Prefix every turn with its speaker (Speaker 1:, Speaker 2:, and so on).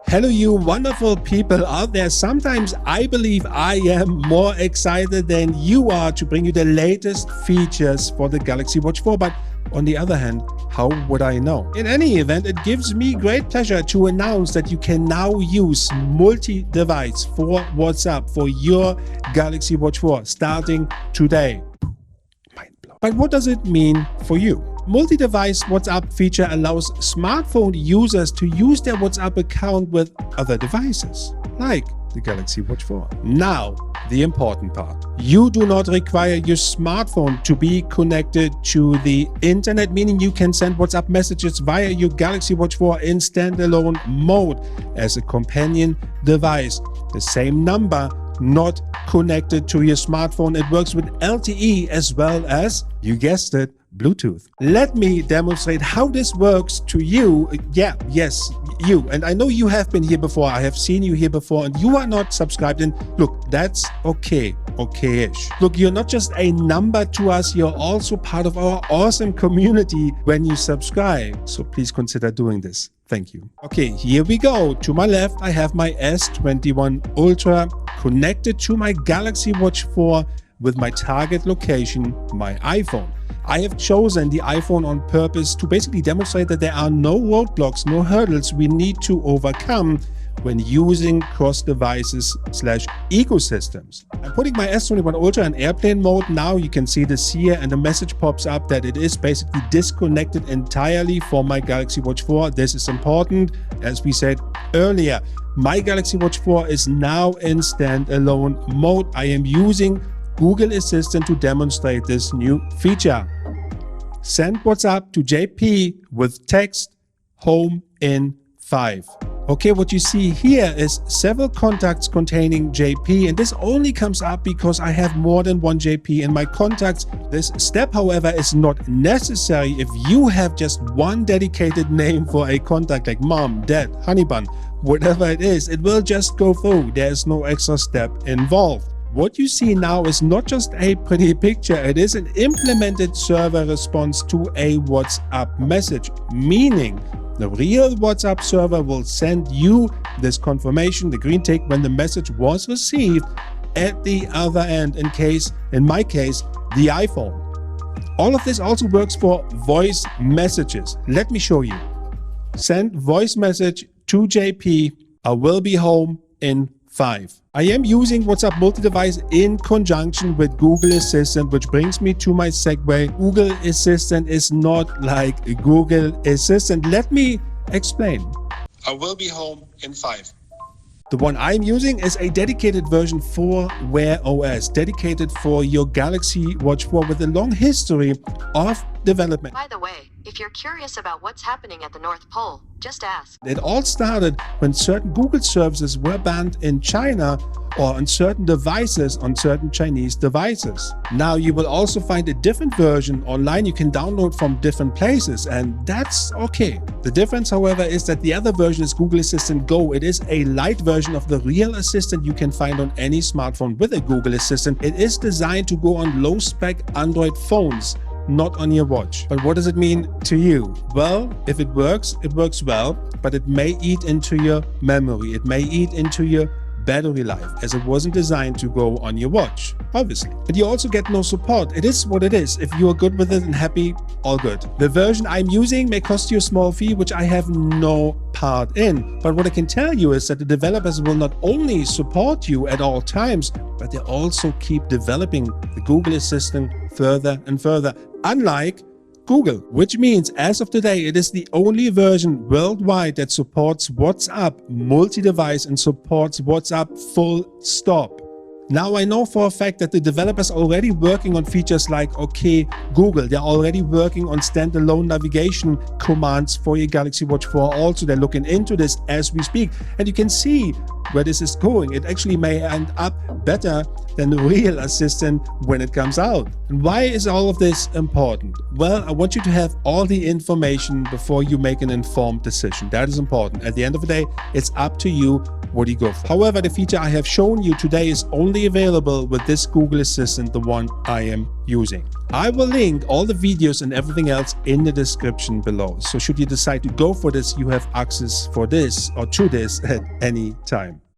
Speaker 1: Hello, you wonderful people out there. Sometimes I believe I am more excited than you are to bring you the latest features for the Galaxy Watch 4, but on the other hand, how would I know? In any event, it gives me great pleasure to announce that you can now use multi-device for WhatsApp for your Galaxy Watch 4 starting today. But what does it mean for you? Multi-device WhatsApp feature allows smartphone users to use their WhatsApp account with other devices, like the Galaxy Watch 4. Now, the important part. You do not require your smartphone to be connected to the internet, meaning you can send WhatsApp messages via your Galaxy Watch 4 in standalone mode as a companion device. The same number, not connected to your smartphone. It works with LTE as well as, you guessed it, Bluetooth. Let me demonstrate how this works to you. Yes, you. And I know you have been here before. I have seen you here before and you are not subscribed. And look, that's okay-ish. Look, you're not just a number to us. You're also part of our awesome community when you subscribe. So please consider doing this. Thank you. Okay, here we go. To my left, I have my S21 Ultra connected to my Galaxy Watch 4 with my target location, my iPhone. I have chosen the iPhone on purpose to basically demonstrate that there are no roadblocks, no hurdles we need to overcome when using cross-devices/ecosystems. I'm putting my S21 Ultra in airplane mode. Now you can see this here and the message pops up that it is basically disconnected entirely from my Galaxy Watch 4. This is important. As we said earlier, my Galaxy Watch 4 is now in standalone mode. I am using Google Assistant to demonstrate this new feature. Send WhatsApp to JP with text home in 5. Okay, what you see here is several contacts containing JP, and this only comes up because I have more than one JP in my contacts. This step, however, is not necessary if you have just one dedicated name for a contact like mom, dad, honey bun, whatever it is, it will just go through. There's no extra step involved. What you see now is not just a pretty picture, it is an implemented server response to a WhatsApp message, meaning the real WhatsApp server will send you this confirmation, the green tick, when the message was received at the other end, in my case, the iPhone. All of this also works for voice messages. Let me show you. Send voice message to JP, I will be home in 5. I am using WhatsApp multi-device in conjunction with Google Assistant, which brings me to my segue. Google Assistant is not like Google Assistant. Let me explain. I will be home in 5. The one I'm using is a dedicated version for Wear OS, dedicated for your Galaxy Watch 4 with a long history of development.
Speaker 2: By the way, if you're curious about what's happening at the North Pole, just ask.
Speaker 1: It all started when certain Google services were banned in China or on certain devices, on certain Chinese devices. Now you will also find a different version online you can download from different places, and that's okay. The difference, however, is that the other version is Google Assistant Go. It is a light version of the real assistant you can find on any smartphone with a Google Assistant. It is designed to go on low-spec Android phones, not on your watch. But what does it mean to you? Well, if it works well, but it may eat into your memory. It may eat into your battery life, as it wasn't designed to go on your watch, obviously. But you also get no support. It is what it is. If you are good with it and happy, all good. The version I'm using may cost you a small fee, which I have no part in. But what I can tell you is that the developers will not only support you at all times, but they also keep developing the Google Assistant further and further. Unlike Google, which means as of today, it is the only version worldwide that supports WhatsApp multi-device and supports WhatsApp full stop. Now I know for a fact that the developers are already working on features like OK Google. They're already working on standalone navigation commands for your Galaxy Watch 4 also. They're looking into this as we speak. And you can see where this is going. It actually may end up better than the real assistant when it comes out. And why is all of this important? Well, I want you to have all the information before you make an informed decision. That is important. At the end of the day, it's up to you would you go for? However, the feature I have shown you today is only available with this Google Assistant, the one I am using. I will link all the videos and everything else in the description below. So should you decide to go for this, you have access for this or to this at any time.